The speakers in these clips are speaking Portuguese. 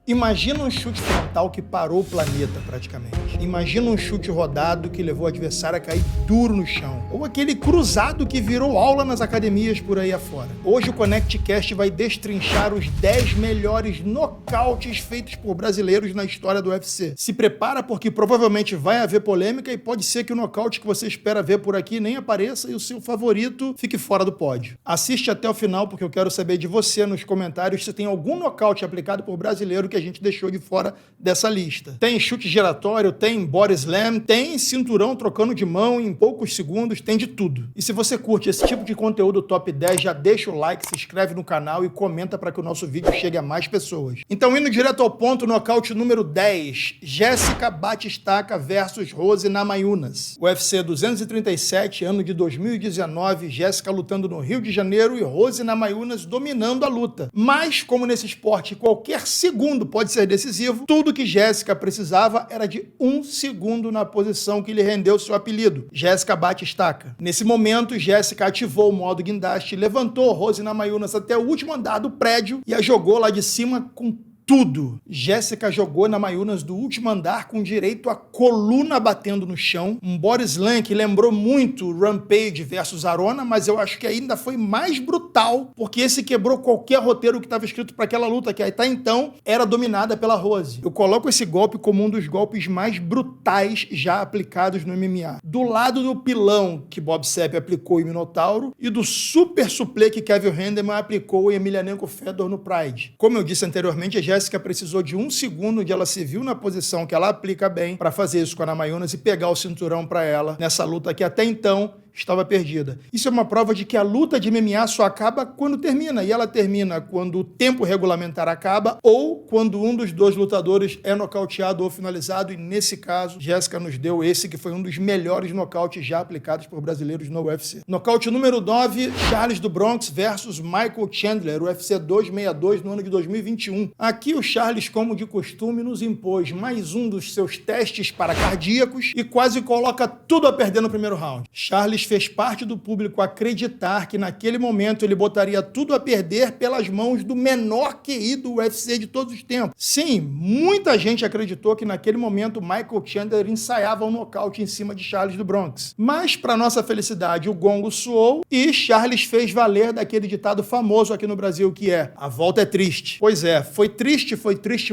Imagina um chute frontal que parou o planeta, praticamente. Imagina um chute rodado que levou o adversário a cair duro no chão. Ou aquele cruzado que virou aula nas academias por aí afora. Hoje o ConnectCast vai destrinchar os 10 melhores nocautes feitos por brasileiros na história do UFC. Se prepara porque provavelmente vai haver polêmica e pode ser que o nocaute que você espera ver por aqui nem apareça e o seu favorito fique fora do pódio. Assiste até o final porque eu quero saber de você nos comentários se tem algum nocaute aplicado por brasileiro que a gente deixou de fora dessa lista. Tem chute giratório, tem body slam, tem cinturão trocando de mão em poucos segundos, tem de tudo. E se você curte esse tipo de conteúdo top 10, já deixa o like, se inscreve no canal e comenta para que o nosso vídeo chegue a mais pessoas. Então, indo direto ao ponto, nocaute número 10, Jéssica Batistaca versus Rose Namajunas. UFC 237, ano de 2019, Jéssica lutando no Rio de Janeiro e Rose Namajunas dominando a luta. Mas, como nesse esporte, qualquer segundo pode ser decisivo, tudo que Jéssica precisava era de 1 segundo na posição que lhe rendeu seu apelido, Jéssica Batistaca. Nesse momento, Jéssica ativou o modo guindaste, levantou Rose Namajunas até o último andar do prédio e a jogou lá de cima com tudo. Jéssica jogou Namajunas do último andar com direito a coluna batendo no chão. Um body slam que lembrou muito Rampage versus Arona, mas eu acho que ainda foi mais brutal, porque esse quebrou qualquer roteiro que estava escrito para aquela luta, que até então era dominada pela Rose. Eu coloco esse golpe como um dos golpes mais brutais já aplicados no MMA. Do lado do pilão que Bob Sapp aplicou em Minotauro e do super suplê que Kevin Handeman aplicou em Emelianenko Fedor no Pride. Como eu disse anteriormente, a Jéssica precisou de 1 segundo onde ela se viu na posição que ela aplica bem para fazer isso com a Namajunas e pegar o cinturão para ela nessa luta que até então estava perdida. Isso é uma prova de que a luta de MMA só acaba quando termina, e ela termina quando o tempo regulamentar acaba ou quando um dos dois lutadores é nocauteado ou finalizado, e nesse caso, Jéssica nos deu esse que foi um dos melhores nocautes já aplicados por brasileiros no UFC. Nocaute número 9, Charles do Bronx versus Michael Chandler, UFC 262 no ano de 2021. Aqui o Charles, como de costume, nos impôs mais um dos seus testes para cardíacos e quase coloca tudo a perder no primeiro round. Charles fez parte do público acreditar que naquele momento ele botaria tudo a perder pelas mãos do menor QI do UFC de todos os tempos. Sim, muita gente acreditou que naquele momento Michael Chandler ensaiava um nocaute em cima de Charles do Bronx. Mas, para nossa felicidade, o gongo soou e Charles fez valer daquele ditado famoso aqui no Brasil que é: a volta é triste. Pois é, foi triste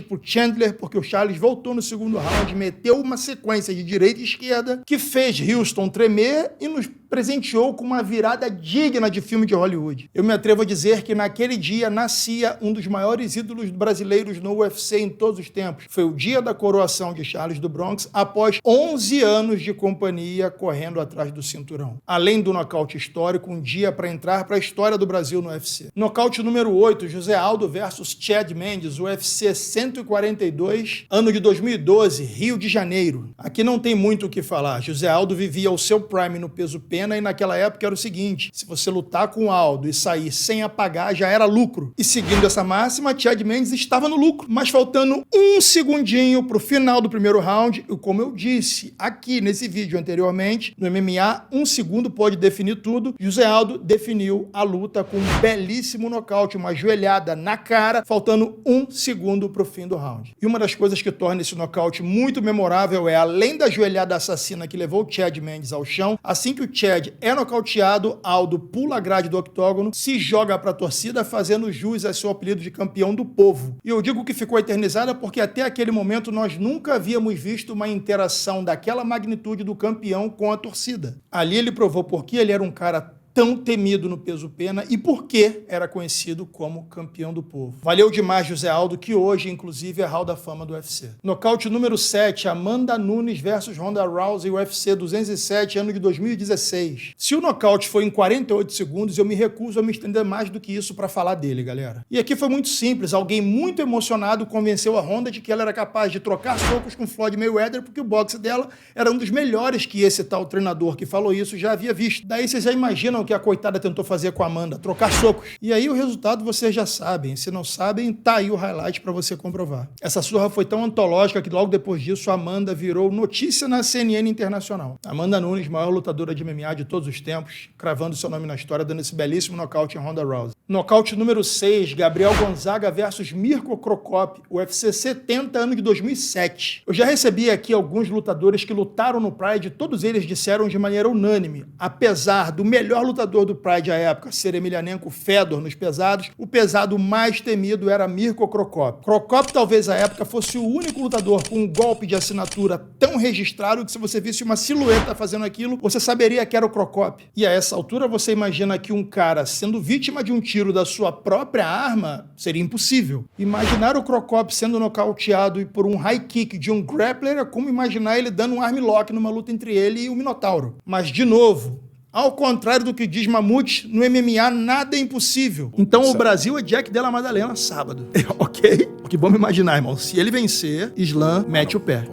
pro Chandler porque o Charles voltou no segundo round, meteu uma sequência de direita e esquerda que fez Houston tremer e nos presenteou com uma virada digna de filme de Hollywood. Eu me atrevo a dizer que naquele dia nascia um dos maiores ídolos brasileiros no UFC em todos os tempos. Foi o dia da coroação de Charles do Bronx após 11 anos de companhia correndo atrás do cinturão. Além do nocaute histórico, um dia para entrar para a história do Brasil no UFC. Nocaute número 8, José Aldo versus Chad Mendes, UFC 142, ano de 2012, Rio de Janeiro. Aqui não tem muito o que falar. José Aldo vivia o seu prime no peso pena e naquela época era o seguinte: se você lutar com o Aldo e sair sem apagar, já era lucro. E seguindo essa máxima, Chad Mendes estava no lucro, mas faltando 1 segundinho pro final do primeiro round, e como eu disse aqui nesse vídeo anteriormente, no MMA, 1 segundo pode definir tudo. José Aldo definiu a luta com um belíssimo nocaute, uma joelhada na cara, faltando 1 segundo pro fim do round. E uma das coisas que torna esse nocaute muito memorável é, além da joelhada assassina que levou o Chad Mendes ao chão, assim que o Chad é nocauteado, Aldo pula a grade do octógono, se joga para a torcida, fazendo jus a seu apelido de campeão do povo. E eu digo que ficou eternizada porque até aquele momento nós nunca havíamos visto uma interação daquela magnitude do campeão com a torcida. Ali ele provou porque ele era um cara tão temido no peso pena e por que era conhecido como campeão do povo. Valeu demais José Aldo, que hoje, inclusive, é Hall da Fama do UFC. Nocaute número 7, Amanda Nunes versus Ronda Rousey, UFC 207, ano de 2016. Se o nocaute foi em 48 segundos, eu me recuso a me estender mais do que isso para falar dele, galera. E aqui foi muito simples, alguém muito emocionado convenceu a Ronda de que ela era capaz de trocar socos com Floyd Mayweather porque o boxe dela era um dos melhores que esse tal treinador que falou isso já havia visto. Daí vocês já imaginam o que a coitada tentou fazer com a Amanda, trocar socos. E aí o resultado vocês já sabem. Se não sabem, tá aí o highlight para você comprovar. Essa surra foi tão antológica que logo depois disso a Amanda virou notícia na CNN Internacional. Amanda Nunes, maior lutadora de MMA de todos os tempos, cravando seu nome na história, dando esse belíssimo nocaute em Ronda Rousey. Nocaute número 6, Gabriel Gonzaga versus Mirko Cro Cop, UFC 70, ano de 2007. Eu já recebi aqui alguns lutadores que lutaram no Pride, todos eles disseram de maneira unânime, apesar do melhor lutador do Pride à época ser Emelianenko Fedor nos pesados, o pesado mais temido era Mirko Cro Cop. Cro Cop talvez à época fosse o único lutador com um golpe de assinatura tão registrado que se você visse uma silhueta fazendo aquilo, você saberia que era o Cro Cop. E a essa altura você imagina que um cara sendo vítima de um tiro da sua própria arma seria impossível. Imaginar o Cro Cop sendo nocauteado por um high kick de um grappler é como imaginar ele dando um armlock numa luta entre ele e o Minotauro. Mas, de novo, ao contrário do que diz Mamute, no MMA nada é impossível. Então o Brasil é Jack Della Maddalena sábado. Ok? Porque vamos imaginar, irmão, se ele vencer, Islam mete o pé.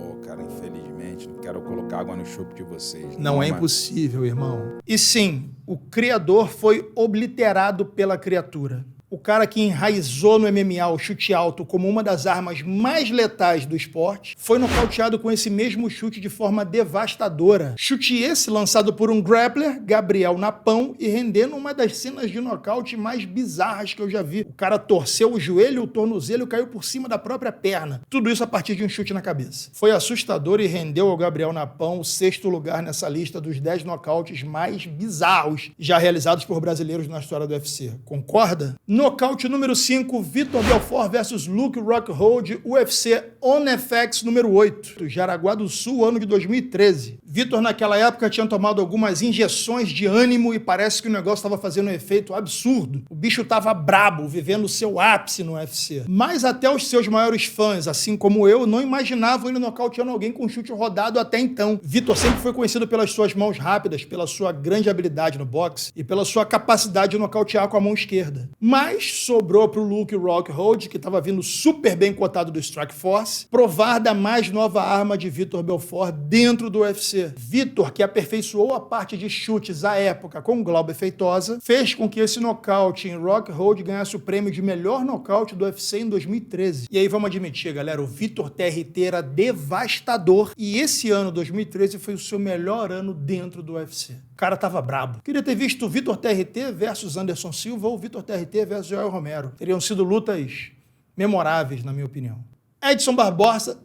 Infelizmente, não quero colocar água no chope de vocês. Não é impossível, irmão. E sim, o criador foi obliterado pela criatura. O cara que enraizou no MMA o chute alto como uma das armas mais letais do esporte foi nocauteado com esse mesmo chute de forma devastadora. Chute esse lançado por um grappler, Gabriel Napão, e rendendo uma das cenas de nocaute mais bizarras que eu já vi. O cara torceu o joelho, o tornozelo e caiu por cima da própria perna. Tudo isso a partir de um chute na cabeça. Foi assustador e rendeu ao Gabriel Napão o 6º lugar nessa lista dos 10 nocautes mais bizarros já realizados por brasileiros na história do UFC. Concorda? Nocaute número 5, Vitor Belfort versus Luke Rockhold, UFC On FX número 8, Jaraguá do Sul, ano de 2013. Vitor, naquela época, tinha tomado algumas injeções de ânimo e parece que o negócio estava fazendo um efeito absurdo. O bicho estava brabo, vivendo o seu ápice no UFC. Mas até os seus maiores fãs, assim como eu, não imaginavam ele nocauteando alguém com chute rodado até então. Vitor sempre foi conhecido pelas suas mãos rápidas, pela sua grande habilidade no boxe e pela sua capacidade de nocautear com a mão esquerda. Mas sobrou pro Luke Rockhold, que estava vindo super bem cotado do Strikeforce, provar da mais nova arma de Vitor Belfort dentro do UFC. Vitor, que aperfeiçoou a parte de chutes à época com Glauber Feitosa, fez com que esse nocaute em Rockhold ganhasse o prêmio de melhor nocaute do UFC em 2013. E aí vamos admitir, galera, o Vitor TRT era devastador e esse ano, 2013, foi o seu melhor ano dentro do UFC. O cara tava brabo. Queria ter visto o Vitor TRT versus Anderson Silva ou o Vitor TRT versus Joel Romero. Teriam sido lutas memoráveis, na minha opinião. Edson Barbosa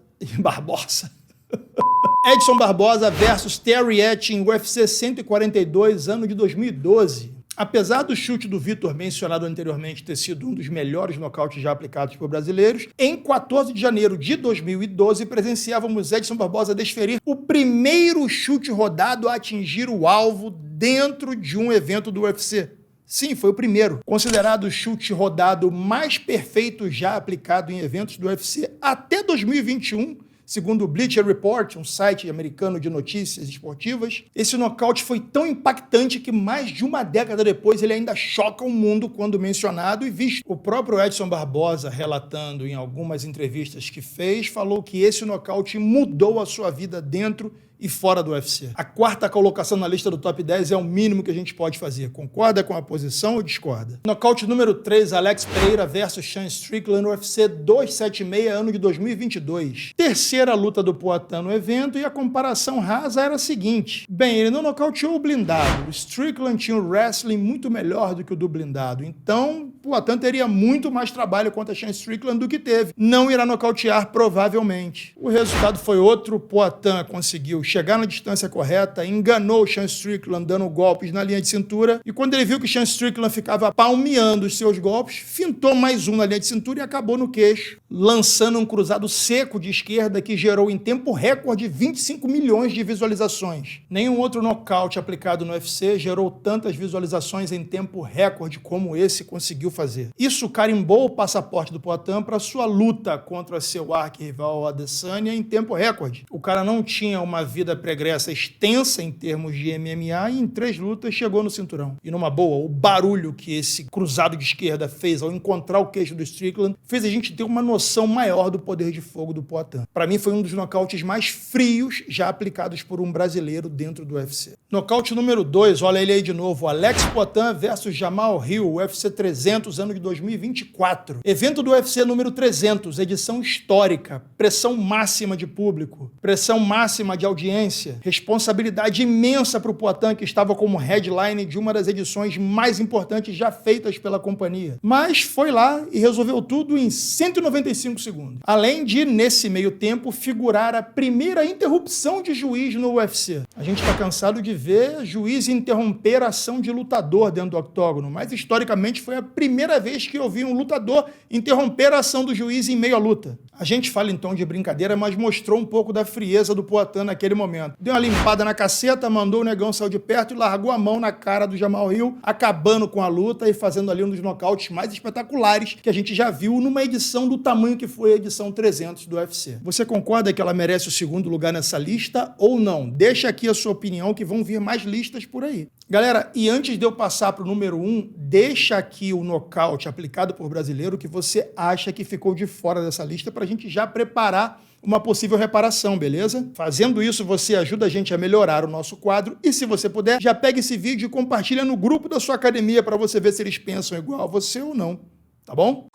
versus Terry Etting, UFC 142, ano de 2012. Apesar do chute do Vitor mencionado anteriormente ter sido um dos melhores nocautes já aplicados por brasileiros, em 14 de janeiro de 2012 presenciávamos Edson Barbosa desferir o primeiro chute rodado a atingir o alvo dentro de um evento do UFC. Sim, foi o primeiro. Considerado o chute rodado mais perfeito já aplicado em eventos do UFC até 2021, segundo o Bleacher Report, um site americano de notícias esportivas, esse nocaute foi tão impactante que mais de uma década depois ele ainda choca o mundo quando mencionado e visto. O próprio Edson Barbosa, relatando em algumas entrevistas que fez, falou que esse nocaute mudou a sua vida dentro e fora do UFC. A 4ª colocação na lista do top 10 é o mínimo que a gente pode fazer. Concorda com a posição ou discorda? Nocaute número 3, Alex Pereira versus Sean Strickland, UFC 276, ano de 2022. Terceira luta do Poatan no evento e a comparação rasa era a seguinte. Bem, ele não nocauteou o blindado. O Strickland tinha um wrestling muito melhor do que o do blindado. Então, o Poatan teria muito mais trabalho contra Sean Strickland do que teve. Não irá nocautear, provavelmente. O resultado foi outro. O Poatan conseguiu chegar na distância correta, enganou o Sean Strickland dando golpes na linha de cintura e quando ele viu que o Sean Strickland ficava palmeando os seus golpes, fintou mais um na linha de cintura e acabou no queixo, lançando um cruzado seco de esquerda que gerou em tempo recorde 25 milhões de visualizações. Nenhum outro nocaute aplicado no UFC gerou tantas visualizações em tempo recorde como esse conseguiu fazer. Isso carimbou o passaporte do Poatan para sua luta contra seu arquirrival Adesanya em tempo recorde. O cara não tinha uma vida pregressa extensa em termos de MMA e em 3 lutas chegou no cinturão. E numa boa, o barulho que esse cruzado de esquerda fez ao encontrar o queixo do Strickland fez a gente ter uma noção maior do poder de fogo do Poatan. Para mim foi um dos nocautes mais frios já aplicados por um brasileiro dentro do UFC. Nocaute número 2, olha ele aí de novo, Alex Poatan versus Jamal Hill, UFC 300, 300, ano de 2024. Evento do UFC número 300, edição histórica, pressão máxima de público, pressão máxima de audiência, responsabilidade imensa para o Poatan, que estava como headline de uma das edições mais importantes já feitas pela companhia. Mas foi lá e resolveu tudo em 195 segundos. Além de, nesse meio tempo, figurar a primeira interrupção de juiz no UFC. A gente está cansado de ver juiz interromper a ação de lutador dentro do octógono, mas historicamente foi a primeira vez que eu vi um lutador interromper a ação do juiz em meio à luta. A gente fala então de brincadeira, mas mostrou um pouco da frieza do Poatan naquele momento. Deu uma limpada na caceta, mandou o negão sair de perto e largou a mão na cara do Jamal Hill, acabando com a luta e fazendo ali um dos nocautes mais espetaculares que a gente já viu numa edição do tamanho que foi a edição 300 do UFC. Você concorda que ela merece o segundo lugar nessa lista ou não? Deixa aqui a sua opinião, que vão vir mais listas por aí. Galera, e antes de eu passar para o número 1, deixa aqui o nocaute aplicado por brasileiro que você acha que ficou de fora dessa lista para a gente já preparar uma possível reparação, beleza? Fazendo isso, você ajuda a gente a melhorar o nosso quadro e, se você puder, já pega esse vídeo e compartilha no grupo da sua academia para você ver se eles pensam igual a você ou não, tá bom?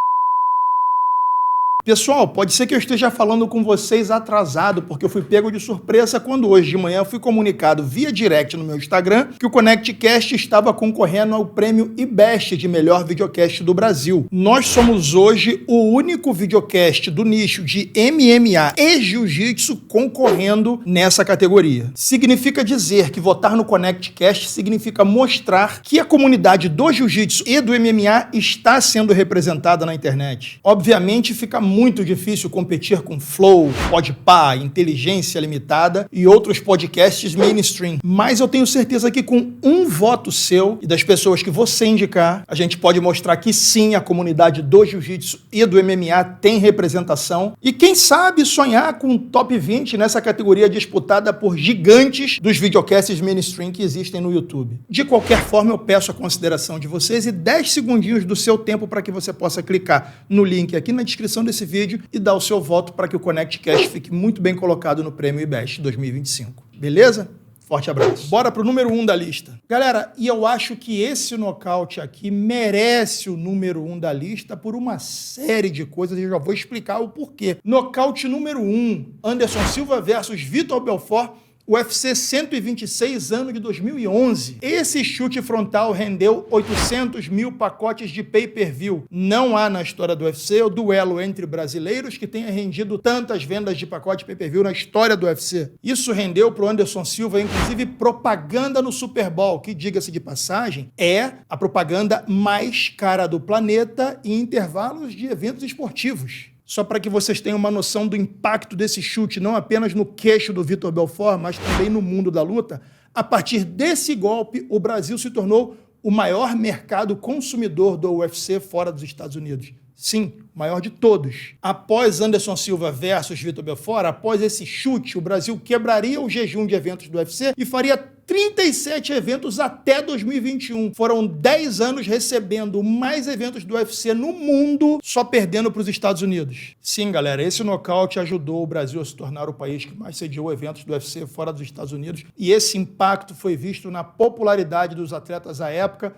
Pessoal, pode ser que eu esteja falando com vocês atrasado, porque eu fui pego de surpresa quando hoje de manhã eu fui comunicado via direct no meu Instagram que o ConnectCast estava concorrendo ao prêmio IBEST de melhor videocast do Brasil. Nós somos hoje o único videocast do nicho de MMA e Jiu-Jitsu concorrendo nessa categoria. Significa dizer que votar no ConnectCast significa mostrar que a comunidade do Jiu-Jitsu e do MMA está sendo representada na internet. Obviamente fica muito difícil competir com Flow, Podpah, Inteligência Limitada e outros podcasts mainstream. Mas eu tenho certeza que com um voto seu e das pessoas que você indicar, a gente pode mostrar que sim, a comunidade do Jiu-Jitsu e do MMA tem representação. E quem sabe sonhar com um top 20 nessa categoria disputada por gigantes dos videocasts mainstream que existem no YouTube. De qualquer forma, eu peço a consideração de vocês e 10 segundinhos do seu tempo para que você possa clicar no link aqui na descrição desse vídeo e dar o seu voto para que o ConnectCast fique muito bem colocado no Prêmio IBEST 2025. Beleza? Forte abraço. Bora pro número 1 da lista. Galera, e eu acho que esse nocaute aqui merece o número 1 da lista por uma série de coisas e eu já vou explicar o porquê. Nocaute número 1, Anderson Silva versus Vitor Belfort, UFC 126, ano de 2011. Esse chute frontal rendeu 800 mil pacotes de pay-per-view. Não há na história do UFC o duelo entre brasileiros que tenha rendido tantas vendas de pacote de pay-per-view na história do UFC. Isso rendeu para o Anderson Silva, inclusive, propaganda no Super Bowl, que, diga-se de passagem, é a propaganda mais cara do planeta em intervalos de eventos esportivos. Só para que vocês tenham uma noção do impacto desse chute, não apenas no queixo do Vitor Belfort, mas também no mundo da luta, a partir desse golpe, o Brasil se tornou o maior mercado consumidor do UFC fora dos Estados Unidos. Sim, o maior de todos. Após Anderson Silva versus Vitor Belfort, após esse chute, o Brasil quebraria o jejum de eventos do UFC e faria 37 eventos até 2021. Foram 10 anos recebendo mais eventos do UFC no mundo, só perdendo para os Estados Unidos. Sim, galera, esse nocaute ajudou o Brasil a se tornar o país que mais sediou eventos do UFC fora dos Estados Unidos, e esse impacto foi visto na popularidade dos atletas à época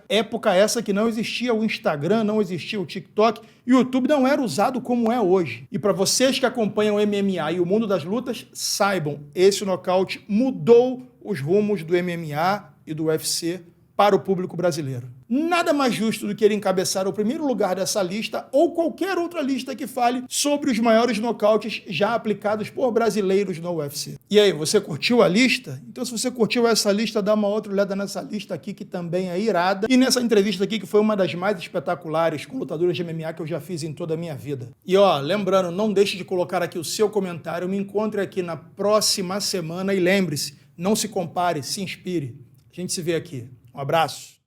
essa que não existia o Instagram, não existia o TikTok, e o YouTube não era usado como é hoje. E para vocês que acompanham o MMA e o mundo das lutas, saibam, esse nocaute mudou os rumos do MMA e do UFC para o público brasileiro. Nada mais justo do que ele encabeçar o primeiro lugar dessa lista ou qualquer outra lista que fale sobre os maiores nocautes já aplicados por brasileiros no UFC. E aí, você curtiu a lista? Então, se você curtiu essa lista, dá uma outra olhada nessa lista aqui, que também é irada. E nessa entrevista aqui, que foi uma das mais espetaculares com lutadores de MMA que eu já fiz em toda a minha vida. E ó, lembrando, não deixe de colocar aqui o seu comentário. Me encontre aqui na próxima semana e lembre-se, não se compare, se inspire. A gente se vê aqui. Um abraço.